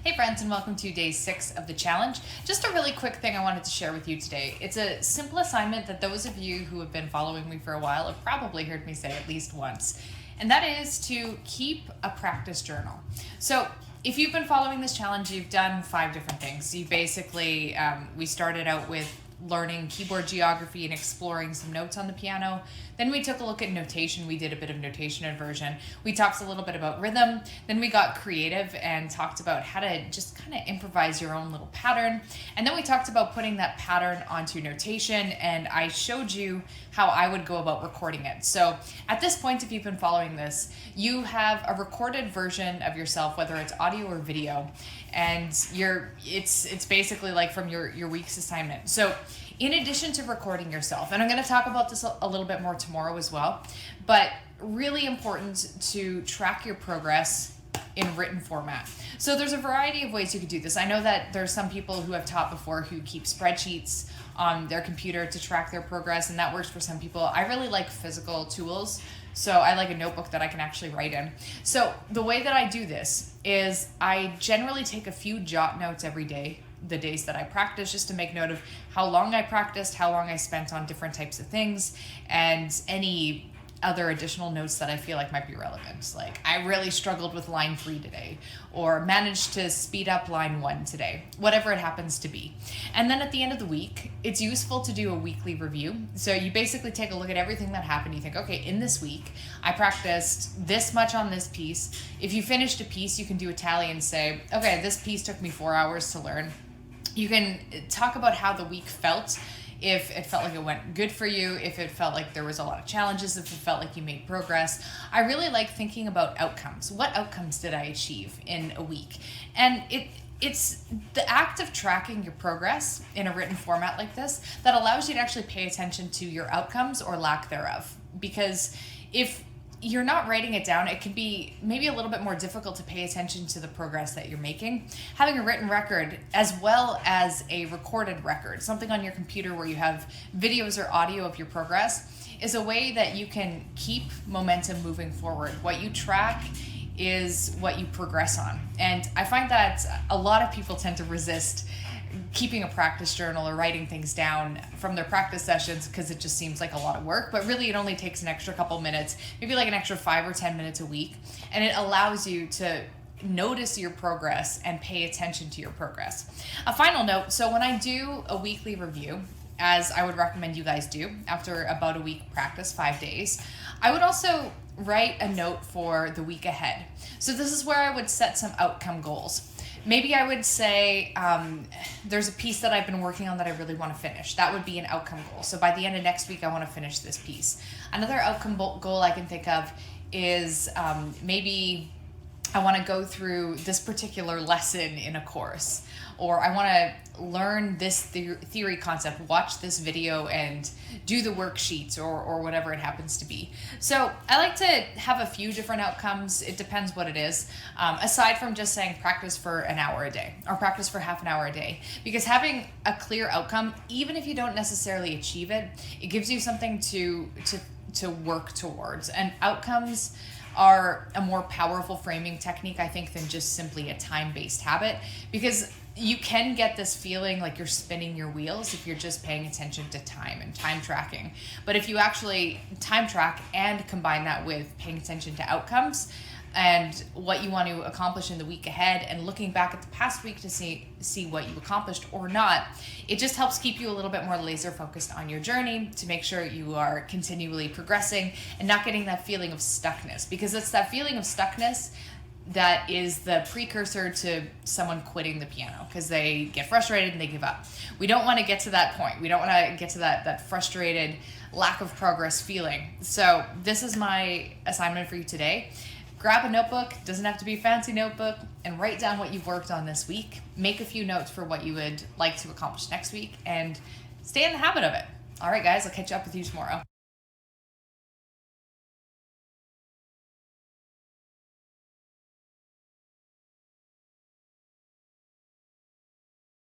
Hey friends, and welcome to day 6 of the challenge. Just a really quick thing I wanted to share with you today. It's a simple assignment that those of you who have been following me for a while have probably heard me say at least once, and that is to keep a practice journal. So if you've been following this challenge, you've done 5 different things. You basically, we started out with learning keyboard geography and exploring some notes on the piano. Then we took a look at notation. We did a bit of notation inversion. We talked a little bit about rhythm. Then we got creative and talked about how to just kind of improvise your own little pattern. And then we talked about putting that pattern onto notation, and I showed you how I would go about recording it. So at this point, if you've been following this, you have a recorded version of yourself, whether it's audio or video, and it's basically like from your week's assignment. So in addition to recording yourself, and I'm going to talk about this a little bit more tomorrow as well, but really important to track your progress in written format. So there's a variety of ways you could do this. I know that there's some people who have taught before who keep spreadsheets on their computer to track their progress, and that works for some people. I really like physical tools, so I like a notebook that I can actually write in. So the way that I do this is I generally take a few jot notes every day, the days that I practice, just to make note of how long I practiced, how long I spent on different types of things, and any other additional notes that I feel like might be relevant. Like, I really struggled with line 3 today, or managed to speed up line 1 today, whatever it happens to be. And then at the end of the week, it's useful to do a weekly review. So you basically take a look at everything that happened. You think, okay, in this week, I practiced this much on this piece. If you finished a piece, you can do a tally and say, okay, this piece took me 4 hours to learn. You can talk about how the week felt, if it felt like it went good for you, if it felt like there was a lot of challenges, if it felt like you made progress. I really like thinking about outcomes. What outcomes did I achieve in a week? And it's the act of tracking your progress in a written format like this that allows you to actually pay attention to your outcomes or lack thereof. Because if you're not writing it down, it can be maybe a little bit more difficult to pay attention to the progress that you're making. Having a written record as well as a recorded record, something on your computer where you have videos or audio of your progress, is a way that you can keep momentum moving forward. What you track is what you progress on. And I find that a lot of people tend to resist keeping a practice journal or writing things down from their practice sessions because it just seems like a lot of work, but really it only takes an extra couple minutes, maybe like an extra 5 or 10 minutes a week, and it allows you to notice your progress and pay attention to your progress. A final note, so when I do a weekly review, as I would recommend you guys do after about a week practice, 5 days, I would also write a note for the week ahead. So this is where I would set some outcome goals. Maybe I would say there's a piece that I've been working on that I really want to finish. That would be an outcome goal. So by the end of next week, I want to finish this piece. Another outcome goal I can think of is maybe I want to go through this particular lesson in a course, or I want to learn this theory concept, watch this video and do the worksheets or whatever it happens to be. So I like to have a few different outcomes. It depends what it is, aside from just saying practice for an hour a day or practice for half an hour a day, because having a clear outcome, even if you don't necessarily achieve it, it gives you something to work towards. And outcomes are a more powerful framing technique, I think, than just simply a time-based habit, because you can get this feeling like you're spinning your wheels if you're just paying attention to time and time tracking. But if you actually time track and combine that with paying attention to outcomes and what you want to accomplish in the week ahead, and looking back at the past week to see what you accomplished or not, it just helps keep you a little bit more laser focused on your journey to make sure you are continually progressing and not getting that feeling of stuckness, because it's that feeling of stuckness that is the precursor to someone quitting the piano because they get frustrated and they give up. We don't want to get to that point. We don't want to get to that frustrated lack of progress feeling. So this is my assignment for you today. Grab a notebook, doesn't have to be a fancy notebook, and write down what you've worked on this week. Make a few notes for what you would like to accomplish next week, and stay in the habit of it. All right, guys, I'll catch up with you tomorrow.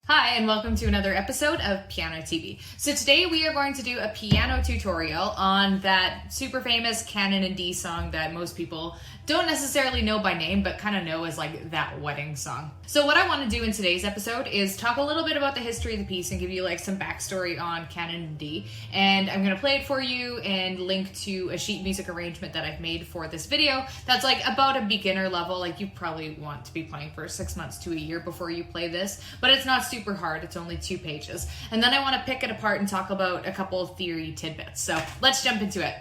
Hi, and welcome to another episode of Piano TV. So today we are going to do a piano tutorial on that super famous Canon in D song that most people don't necessarily know by name, but kind of know as like that wedding song. So what I want to do in today's episode is talk a little bit about the history of the piece and give you like some backstory on canon in D. And I'm going to play it for you and link to a sheet music arrangement that I've made for this video that's like about a beginner level. Like you probably want to be playing for 6 months to a year before you play this, but it's not super hard. It's only 2 pages. And then I want to pick it apart and talk about a couple of theory tidbits. So let's jump into it.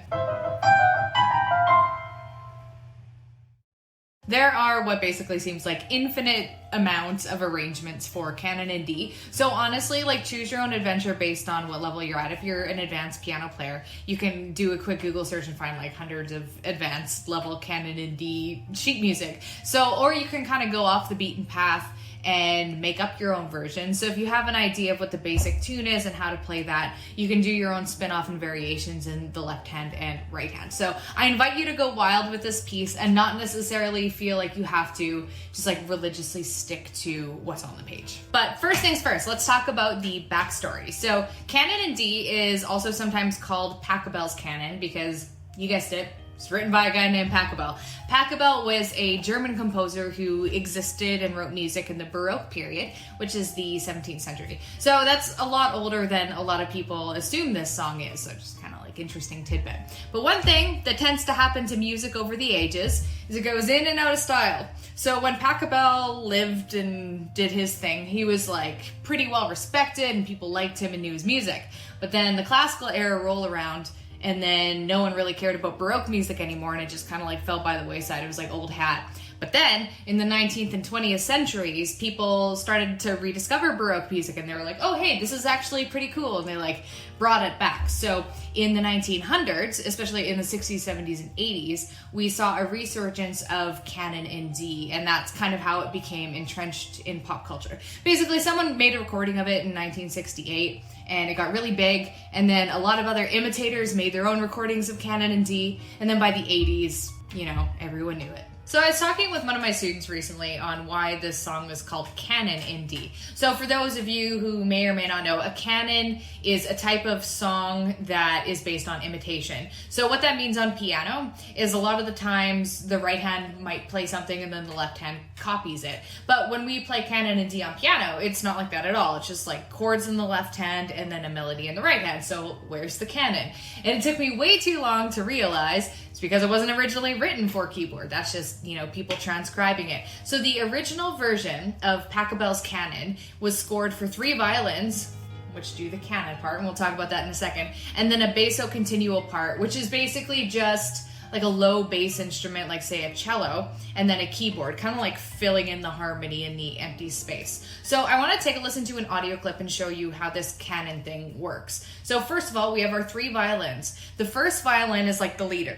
There are what basically seems like infinite amounts of arrangements for canon in D. So honestly, like choose your own adventure based on what level you're at. If you're an advanced piano player, you can do a quick Google search and find like hundreds of advanced level canon in D sheet music. So, or you can kind of go off the beaten path and make up your own version. So if you have an idea of what the basic tune is and how to play that, you can do your own spin-off and variations in the left hand and right hand. So I invite you to go wild with this piece and not necessarily feel like you have to just like religiously stick to what's on the page. But first things first, let's talk about the backstory. So canon in D is also sometimes called Pachelbel's canon because, you guessed it, it's written by a guy named Pachelbel. Pachelbel was a German composer who existed and wrote music in the Baroque period, which is the 17th century. So that's a lot older than a lot of people assume this song is, so just kind of like interesting tidbit. But one thing that tends to happen to music over the ages is it goes in and out of style. So when Pachelbel lived and did his thing, he was like pretty well respected and people liked him and knew his music. But then the classical era rolled around, and then no one really cared about Baroque music anymore, and it just kind of like fell by the wayside. It was like old hat. But then in the 19th and 20th centuries, people started to rediscover Baroque music, and they were like, oh, hey, this is actually pretty cool. And they like brought it back. So in the 1900s, especially in the 60s, 70s, and 80s, we saw a resurgence of canon in D, and that's kind of how it became entrenched in pop culture. Basically, someone made a recording of it in 1968, and it got really big, and then a lot of other imitators made their own recordings of canon in D, and then by the 80s, you know, everyone knew it. So I was talking with one of my students recently on why this song is called canon in D. So for those of you who may or may not know, a canon is a type of song that is based on imitation. So what that means on piano is a lot of the times the right hand might play something and then the left hand copies it. But when we play canon in D on piano, it's not like that at all. It's just like chords in the left hand and then a melody in the right hand. So where's the canon? And it took me way too long to realize it's because it wasn't originally written for keyboard. That's just, you know, people transcribing it. So the original version of Pachelbel's canon was scored for 3 violins, which do the canon part, and we'll talk about that in a second, and then a basso continuo part, which is basically just like a low bass instrument, like say a cello, and then a keyboard, kind of like filling in the harmony in the empty space. So I want to take a listen to an audio clip and show you how this canon thing works. So first of all, we have our 3 violins. The first violin is like the leader,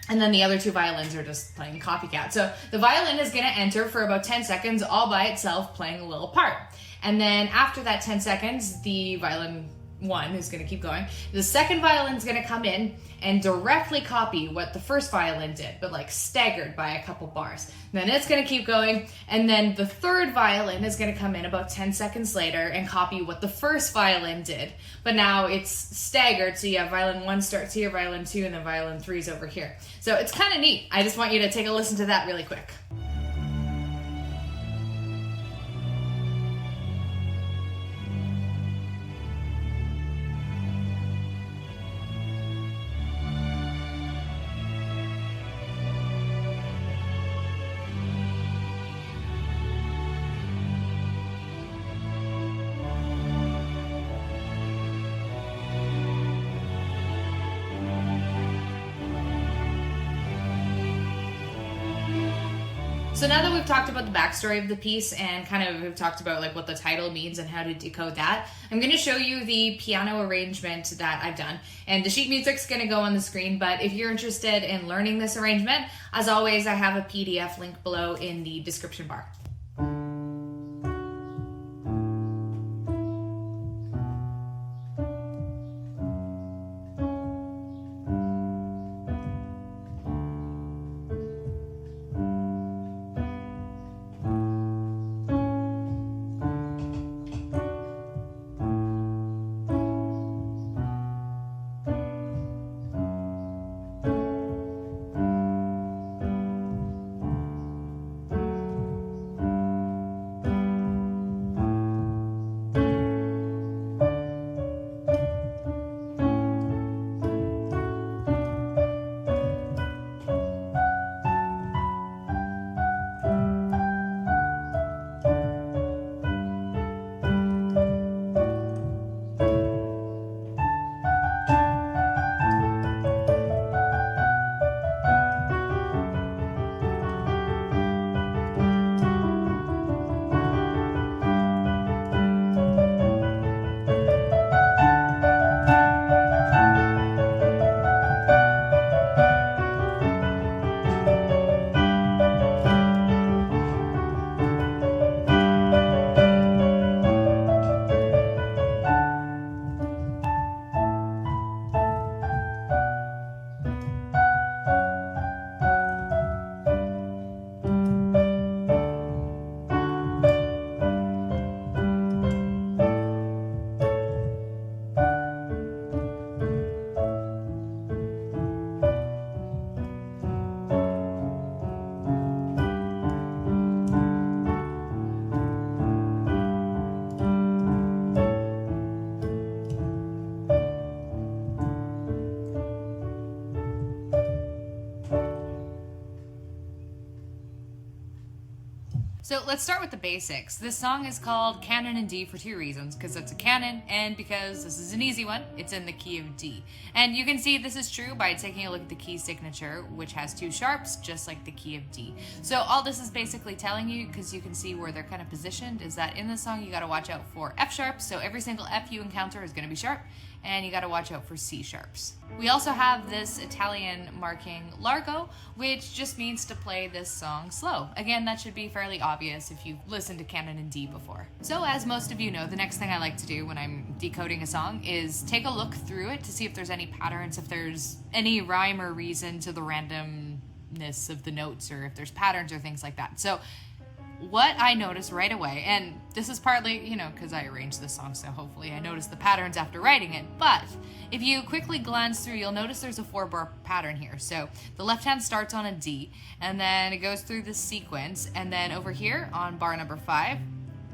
and then the other 2 violins are just playing copycat. So the violin is going to enter for about 10 seconds all by itself, playing a little part. And then after that 10 seconds, the violin 1 is going to keep going. The second violin is going to come in and directly copy what the first violin did, but like staggered by a couple bars. Then it's going to keep going, and then the third violin is going to come in about 10 seconds later and copy what the first violin did, but now it's staggered, so you have violin 1 starts here, violin 2, and then violin 3 is over here. So it's kind of neat. I just want you to take a listen to that really quick. So now that we've talked about the backstory of the piece and kind of we've talked about like what the title means and how to decode that, I'm going to show you the piano arrangement that I've done. And the sheet music's going to go on the screen, but if you're interested in learning this arrangement, as always, I have a PDF link below in the description bar. So let's start with the basics. This song is called Canon in D for two reasons, because it's a canon and because this is an easy one. It's in the key of D. And you can see this is true by taking a look at the key signature, which has two sharps, just like the key of D. So all this is basically telling you, because you can see where they're kind of positioned, is that in the song you gotta watch out for F sharps, so every single F you encounter is gonna be sharp, and you gotta watch out for C sharps. We also have this Italian marking largo, which just means to play this song slow. Again, that should be fairly obvious if you've listened to Canon in D before. So as most of you know, the next thing I like to do when I'm decoding a song is take a look through it to see if there's any patterns, if there's any rhyme or reason to the randomness of the notes, or if there's patterns or things like that. So what I noticed right away, and this is partly, because I arranged this song, so hopefully I noticed the patterns after writing it, but if you quickly glance through, you'll notice there's a 4-bar pattern here. So the left hand starts on a D, and then it goes through this sequence, and then over here on bar number 5,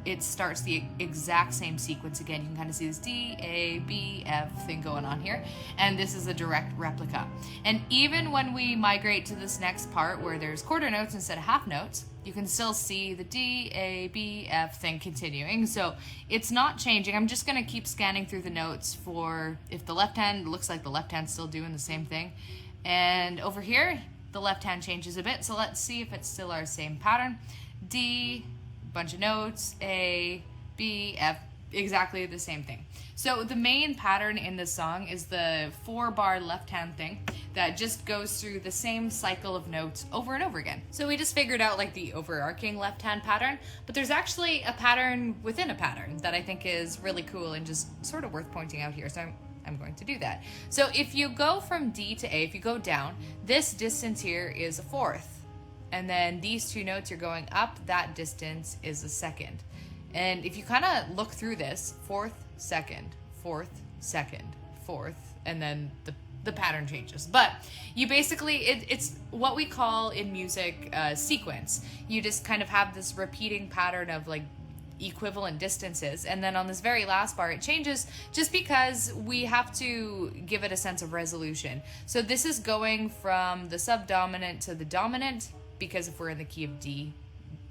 it starts the exact same sequence again. You can kind of see this D, A, B, F thing going on here, and this is a direct replica. And even when we migrate to this next part where there's quarter notes instead of half notes, you can still see the D, A, B, F thing continuing. So it's not changing. I'm just gonna keep scanning through the notes for if the left hand, looks like the left hand's still doing the same thing. And over here, the left hand changes a bit. So let's see if it's still our same pattern. D, bunch of notes, A, B, F, exactly the same thing. So the main pattern in this song is the 4-bar left hand thing that just goes through the same cycle of notes over and over again. So we just figured out like the overarching left hand pattern, but there's actually a pattern within a pattern that I think is really cool and just sort of worth pointing out here. So I'm going to do that. So if you go from D to A, if you go down, this distance here is a fourth. And then these two notes you're going up, that distance is a second. And if you kind of look through this, fourth, second, fourth, second, fourth, and then the pattern changes. But you basically, it's what we call in music sequence. You just kind of have this repeating pattern of like equivalent distances, and then on this very last bar it changes just because we have to give it a sense of resolution. So this is going from the subdominant to the dominant, because if we're in the key of D,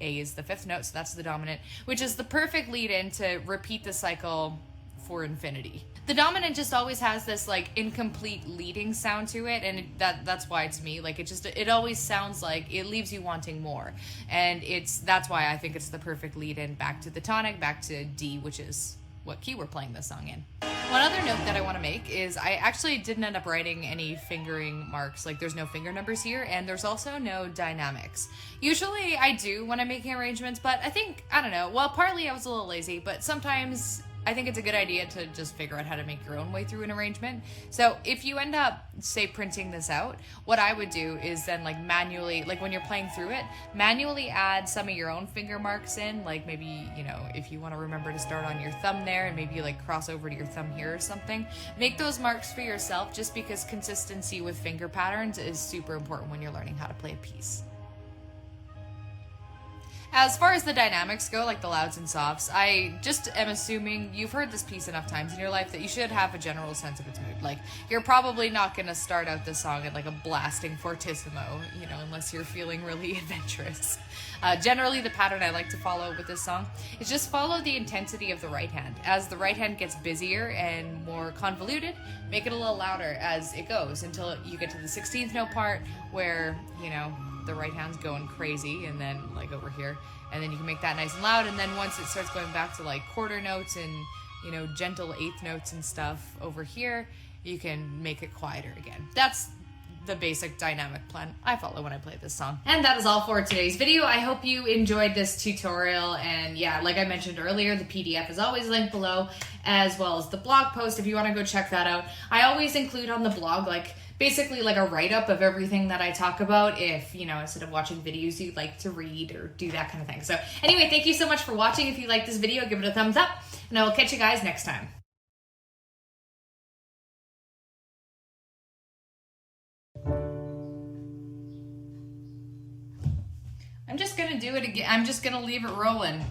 A is the 5th note, so that's the dominant, which is the perfect lead-in to repeat the cycle for infinity. The dominant just always has this like incomplete leading sound to it, and that's why to me, like it always sounds like it leaves you wanting more, and that's why I think it's the perfect lead-in back to the tonic, back to D, which is what key we're playing this song in. One other note that I want to make is I actually didn't end up writing any fingering marks, like there's no finger numbers here, and there's also no dynamics. Usually I do when I'm making arrangements, but I don't know, well, partly I was a little lazy, but sometimes I think it's a good idea to just figure out how to make your own way through an arrangement. So if you end up, say, printing this out, what I would do is then like manually, like when you're playing through it, manually add some of your own finger marks in, like maybe, if you want to remember to start on your thumb there and maybe like cross over to your thumb here or something. Make those marks for yourself, just because consistency with finger patterns is super important when you're learning how to play a piece. As far as the dynamics go, like the louds and softs, I just am assuming you've heard this piece enough times in your life that you should have a general sense of its mood. Like, you're probably not going to start out this song at like a blasting fortissimo, unless you're feeling really adventurous. Generally, the pattern I like to follow with this song is just follow the intensity of the right hand. As the right hand gets busier and more convoluted, make it a little louder as it goes until you get to the 16th note part where, the right hand's going crazy, and then like over here, and then you can make that nice and loud, and then once it starts going back to like quarter notes and gentle eighth notes and stuff over here, you can make it quieter again. That's the basic dynamic plan I follow when I play this song. And that is all for today's video. I hope you enjoyed this tutorial, and yeah, like I mentioned earlier, the PDF is always linked below, as well as the blog post if you want to go check that out. I always include on the blog basically like a write-up of everything that I talk about if, instead of watching videos you'd like to read or do that kind of thing. So anyway, thank you so much for watching. If you like this video, give it a thumbs up, and I will catch you guys next time. I'm just gonna do it again. I'm just gonna leave it rolling.